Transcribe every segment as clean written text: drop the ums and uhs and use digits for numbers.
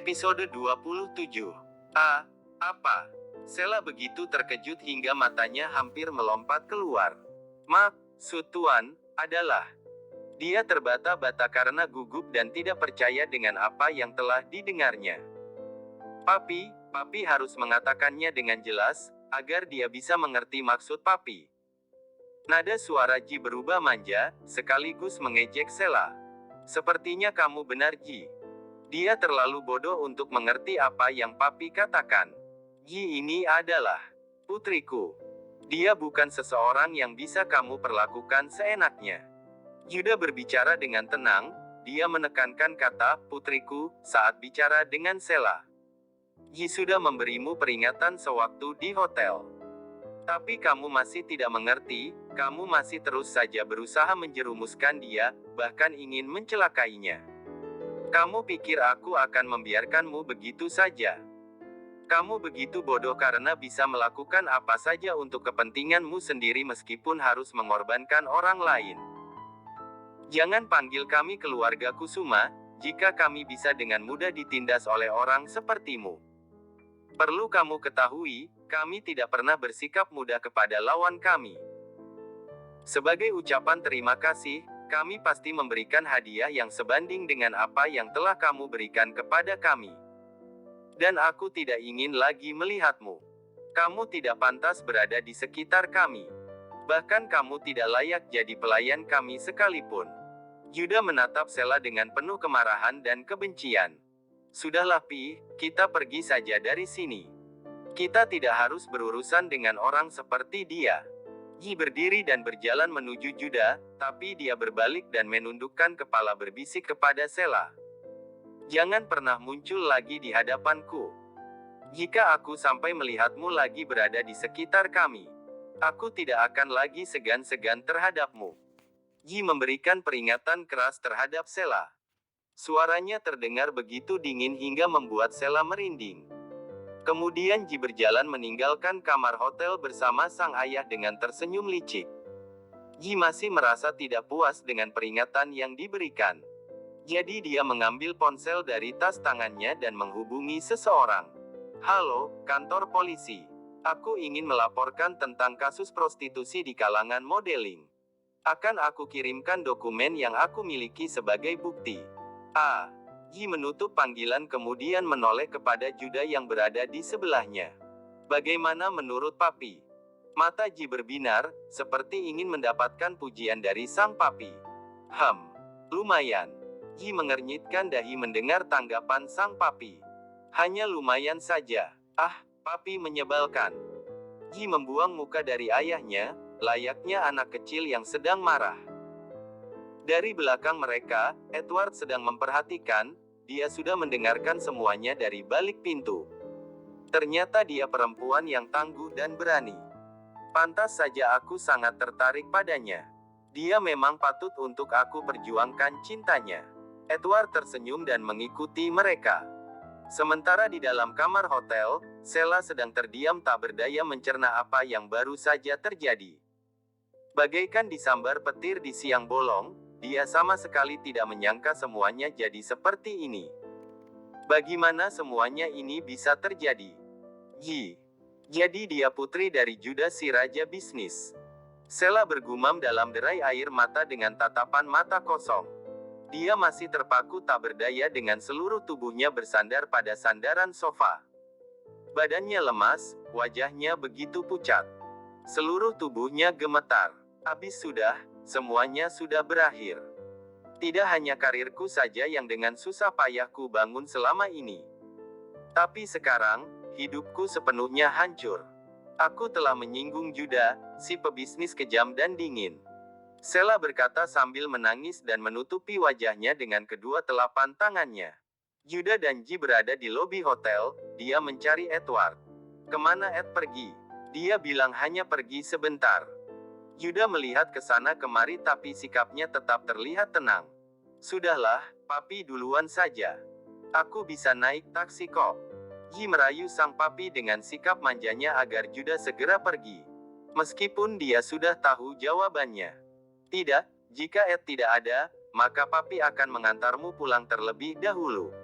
Episode 27. Apa? Sela begitu terkejut hingga matanya hampir melompat keluar. Maksud Tuan adalah... Dia terbata-bata karena gugup dan tidak percaya dengan apa yang telah didengarnya. Papi harus mengatakannya dengan jelas, agar dia bisa mengerti maksud Papi. Nada suara Ji berubah manja, sekaligus mengejek Sela. Sepertinya kamu benar, Ji. Dia terlalu bodoh untuk mengerti apa yang Papi katakan. Ji ini adalah putriku. Dia bukan seseorang yang bisa kamu perlakukan seenaknya. Yuda berbicara dengan tenang, dia menekankan kata putriku saat bicara dengan Sela. Ji sudah memberimu peringatan sewaktu di hotel. Tapi kamu masih tidak mengerti, kamu masih terus saja berusaha menjerumuskan dia, bahkan ingin mencelakainya. Kamu pikir aku akan membiarkanmu begitu saja? Kamu begitu bodoh karena bisa melakukan apa saja untuk kepentinganmu sendiri meskipun harus mengorbankan orang lain. Jangan panggil kami keluarga Kusuma, jika kami bisa dengan mudah ditindas oleh orang sepertimu. Perlu kamu ketahui, kami tidak pernah bersikap mudah kepada lawan kami. Sebagai ucapan terima kasih, kami pasti memberikan hadiah yang sebanding dengan apa yang telah kamu berikan kepada kami. Dan aku tidak ingin lagi melihatmu. Kamu tidak pantas berada di sekitar kami. Bahkan kamu tidak layak jadi pelayan kami sekalipun. Yuda menatap Sela dengan penuh kemarahan dan kebencian. Sudahlah Pi, kita pergi saja dari sini. Kita tidak harus berurusan dengan orang seperti dia. Ji berdiri dan berjalan menuju Yuda, tapi dia berbalik dan menundukkan kepala berbisik kepada Sela. Jangan pernah muncul lagi di hadapanku. Jika aku sampai melihatmu lagi berada di sekitar kami, aku tidak akan lagi segan-segan terhadapmu. Ji memberikan peringatan keras terhadap Sela. Suaranya terdengar begitu dingin hingga membuat Sela merinding. Kemudian Ji berjalan meninggalkan kamar hotel bersama sang ayah dengan tersenyum licik. Ji masih merasa tidak puas dengan peringatan yang diberikan. Jadi dia mengambil ponsel dari tas tangannya dan menghubungi seseorang. Halo, kantor polisi. Aku ingin melaporkan tentang kasus prostitusi di kalangan modeling. Akan aku kirimkan dokumen yang aku miliki sebagai bukti. Ji menutup panggilan kemudian menoleh kepada Yuda yang berada di sebelahnya. Bagaimana menurut Papi? Mata Ji berbinar, seperti ingin mendapatkan pujian dari sang Papi. Lumayan. Ji mengernyitkan dahi mendengar tanggapan sang Papi. Hanya lumayan saja. Papi menyebalkan. Ji membuang muka dari ayahnya, layaknya anak kecil yang sedang marah. Dari belakang mereka, Edward sedang memperhatikan. Dia sudah mendengarkan semuanya dari balik pintu. Ternyata dia perempuan yang tangguh dan berani. Pantas saja aku sangat tertarik padanya. Dia memang patut untuk aku perjuangkan cintanya. Edward tersenyum dan mengikuti mereka. Sementara di dalam kamar hotel, Sela sedang terdiam tak berdaya mencerna apa yang baru saja terjadi. Bagaikan disambar petir di siang bolong, dia sama sekali tidak menyangka semuanya jadi seperti ini. Bagaimana semuanya ini bisa terjadi? Jadi dia putri dari Yuda si raja bisnis. Sela bergumam dalam derai air mata dengan tatapan mata kosong. Dia masih terpaku tak berdaya dengan seluruh tubuhnya bersandar pada sandaran sofa. Badannya lemas, wajahnya begitu pucat. Seluruh tubuhnya gemetar. Habis sudah, semuanya sudah berakhir. Tidak hanya karirku saja yang dengan susah payahku bangun selama ini. Tapi sekarang, hidupku sepenuhnya hancur. Aku telah menyinggung Yuda, si pebisnis kejam dan dingin. Sela berkata sambil menangis dan menutupi wajahnya dengan kedua telapak tangannya. Yuda dan Ji berada di lobi hotel, dia mencari Edward. Kemana Ed pergi? Dia bilang hanya pergi sebentar. Yuda melihat ke sana kemari tapi sikapnya tetap terlihat tenang. Sudahlah, Papi duluan saja. Aku bisa naik taksi kok. Ji merayu sang Papi dengan sikap manjanya agar Yuda segera pergi. Meskipun dia sudah tahu jawabannya. Tidak, jika Ed tidak ada, maka Papi akan mengantarmu pulang terlebih dahulu.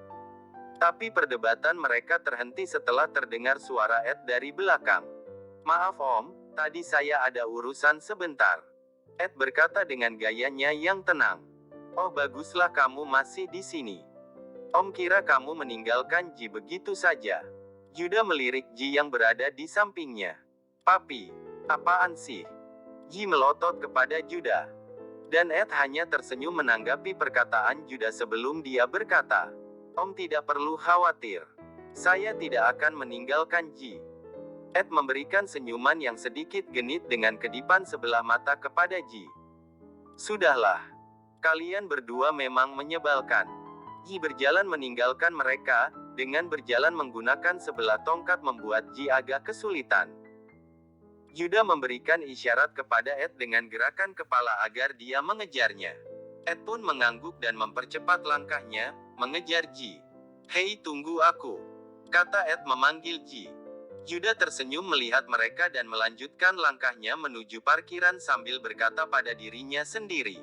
Tapi perdebatan mereka terhenti setelah terdengar suara Ed dari belakang. "Maaf Om, tadi saya ada urusan sebentar," Ed berkata dengan gayanya yang tenang. "Oh baguslah kamu masih di sini. Om kira kamu meninggalkan Ji begitu saja." Judah melirik Ji yang berada di sampingnya. "Papi, apaan sih?" Ji melotot kepada Judah. Dan Ed hanya tersenyum menanggapi perkataan Judah sebelum dia berkata, "Om tidak perlu khawatir. Saya tidak akan meninggalkan Ji." Ed memberikan senyuman yang sedikit genit dengan kedipan sebelah mata kepada Ji. "Sudahlah. Kalian berdua memang menyebalkan." Ji berjalan meninggalkan mereka, dengan berjalan menggunakan sebelah tongkat membuat Ji agak kesulitan. Judah memberikan isyarat kepada Ed dengan gerakan kepala agar dia mengejarnya. Ed pun mengangguk dan mempercepat langkahnya, mengejar Ji. "Hei tunggu aku," kata Ed memanggil Ji. Judah tersenyum melihat mereka dan melanjutkan langkahnya menuju parkiran sambil berkata pada dirinya sendiri,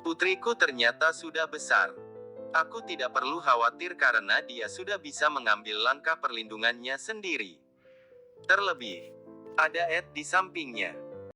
"Putriku ternyata sudah besar. Aku tidak perlu khawatir karena dia sudah bisa mengambil langkah perlindungannya sendiri. Terlebih, ada Ed di sampingnya."